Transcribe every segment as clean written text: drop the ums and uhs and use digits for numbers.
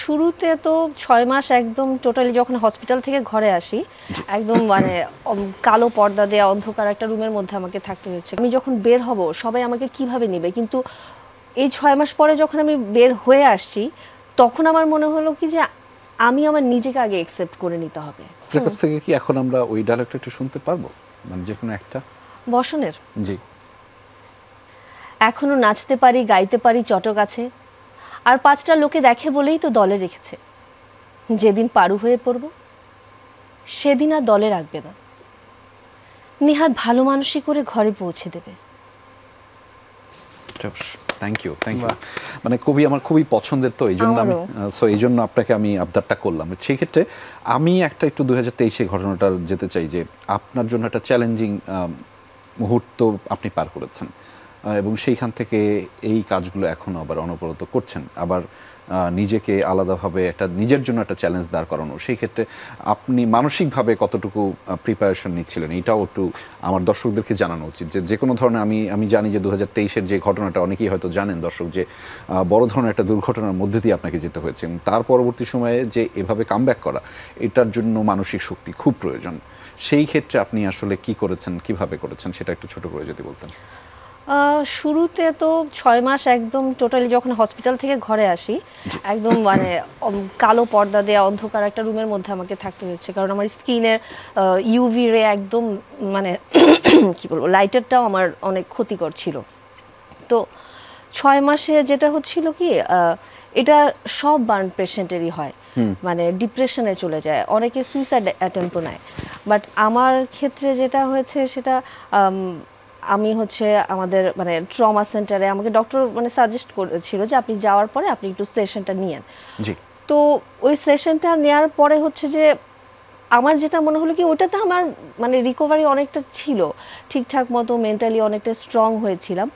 শুরুতে তো ৬ মাস একদম টোটালি যখন হসপিটাল থেকে ঘরে আসি একদম মানে কালো পর্দা দেয়া অন্ধকার একটা রুমের মধ্যে আমাকে থাকতে হয়েছে। আমি যখন বের হব সবাই আমাকে কিভাবে নেবে, কিন্তু এই ৬ মাস পরে যখন আমি বের হয়ে আসছি তখন আমার মনে হলো কি যে আমি আমার নিজেকে আগে অ্যাকসেপ্ট করে নিতে হবে। আপনার কাছ থেকে কি এখন আমরা ওই ডায়লগটা একটু শুনতে পারবো, মানে যে কোনো একটা? বসনের জি। এখনো নাচতে পারি, গাইতে পারি চটক আছে, আর ৫টা লোকে দেখে বলেই তো দলে রেখেছে। যেদিন পারু হয়ে পড়ব সেদিন আর দলে রাখবে না, নিহাত ভালো মানুষই করে ঘরে পৌঁছে দেবে। থ্যাংক ইউ মানে কবি আমার খুবই পছন্দের, তো এই জন্য আমি এই জন্য আপনাকে আমি আবদারটা করলাম। সেই ক্ষেত্রে আমি একটা একটু 2023 ঘটনাটা যেতে চাই, যে আপনার জন্য একটা চ্যালেঞ্জিং মুহূর্ত আপনি পার করেছেন এবং সেইখান থেকে এই কাজগুলো এখনও আবার অনবরত করছেন, আবার নিজেকে আলাদাভাবে একটা নিজের জন্য একটা চ্যালেঞ্জ দাঁড় করানো। সেই ক্ষেত্রে আপনি মানসিকভাবে কতটুকু প্রিপারেশন নিচ্ছিলেন, এটাও একটু আমার দর্শকদেরকে জানানো উচিত। যে কোনো ধরনের আমি জানি যে 2023 যে ঘটনাটা অনেকেই হয়তো জানেন দর্শক, যে বড় ধরনের একটা দুর্ঘটনার মধ্যে দিয়ে আপনাকে যেতে হয়েছে এবং তার পরবর্তী সময়ে যে এভাবে কামব্যাক করা, এটার জন্য মানসিক শক্তি খুব প্রয়োজন। সেই ক্ষেত্রে আপনি আসলে কি করেছেন, কিভাবে করেছেন, সেটা একটু ছোট করে যদি বলতেন। শুরুতে তো ৬ মাস একদম টোটালি যখন হসপিটাল থেকে ঘরে আসি একদম মানে কালো পর্দা দেয়া অন্ধকার একটা রুমের মধ্যে আমাকে থাকতে হয়েছে, কারণ আমার স্কিনের ইউভি রে একদম মানে কি বলবো, লাইটারটাও আমার অনেক ক্ষতিকর ছিল। তো ৬ মাসে যেটা হচ্ছিল কি, এটা সব বার্ন পেশেন্টেরই হয়, মানে ডিপ্রেশনে চলে যায়, অনেকে সুইসাইড অ্যাটেম্পও নেয়। বাট আমার ক্ষেত্রে যেটা হয়েছে সেটা আমি হচ্ছে আমাদের মানে ট্রমা সেন্টারে আমাকে ডক্টর মানে সাজেস্ট করেছিল যে আপনি যাওয়ার পরে আপনি একটু সেশনটা নিয়েন। জি। তো ওই সেশনটা নেওয়ার পরে হচ্ছে যে আমার যেটা মনে হলো কি, ওটাতে আমার মানে রিকভারি অনেকটা ছিল, ঠিকঠাক মতো মেন্টালি অনেকটা স্ট্রং হয়েছিলাম।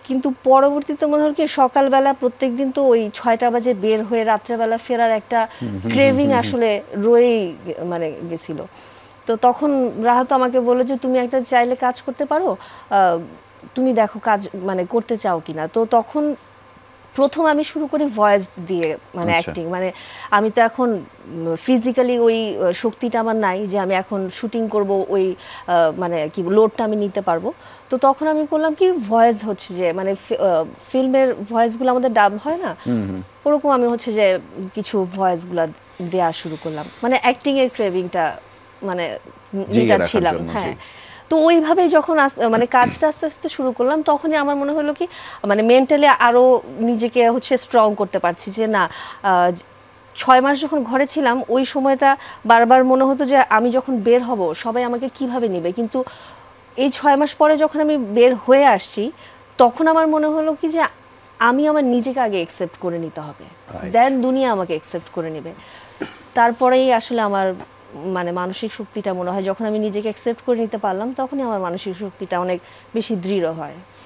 কিন্তু পরবর্তীতে মনে হলো কি, সকালবেলা প্রত্যেক দিন তো ওই ৬টা বাজে বের হয়ে রাত্রেবেলা ফেরার একটা ক্রেভিং আসলে রয়েই মানে গেছিল। তো তখন রাহাত আমাকে বললো যে তুমি একটা চাইলে কাজ করতে পারো, তুমি দেখো কাজ মানে করতে চাও কিনা। তো তখন প্রথম আমি শুরু করি ভয়েস দিয়ে, মানে অ্যাক্টিং। মানে আমি তো এখন ফিজিক্যালি ওই শক্তিটা আমার নাই যে আমি এখন শুটিং করব, ওই মানে কি লোডটা আমি নিতে পারবো। তো তখন আমি করলাম কি, ভয়েস হচ্ছে যে মানে ফিল্মের ভয়েসগুলো আমাদের ডাব হয় না, ওরকম আমি হচ্ছে যে কিছু ভয়েসগুলো দেয়া শুরু করলাম, মানে অ্যাক্টিং এর ক্রেভিংটা মানে ছিলাম। হ্যাঁ, তো ওইভাবে যখন মানে কাজটা আস্তে আস্তে শুরু করলাম, তখনই আমার মনে হলো কি মানে মেন্টালি আরো নিজেকে হচ্ছে স্ট্রং করতে পারছি। যে না, ৬ মাস যখন ঘরে ছিলাম ওই সময়টা বারবার মনে হতো যে আমি যখন বের হব সবাই আমাকে কিভাবে নেবে, কিন্তু এই ৬ মাস পরে যখন আমি বের হয়ে আসছি তখন আমার মনে হলো কি যে আমি আমার নিজেকে আগে অ্যাকসেপ্ট করে নিতে হবে, দেন দুনিয়া আমাকে অ্যাকসেপ্ট করে নেবে। তারপরেই আসলে আমার মানে মানসিক শক্তিটা মনে হয়, যখন আমি নিজেকে অ্যাকসেপ্ট করে নিতে পারলাম তখনই আমার মানসিক শক্তিটা অনেক বেশি দৃঢ় হয়।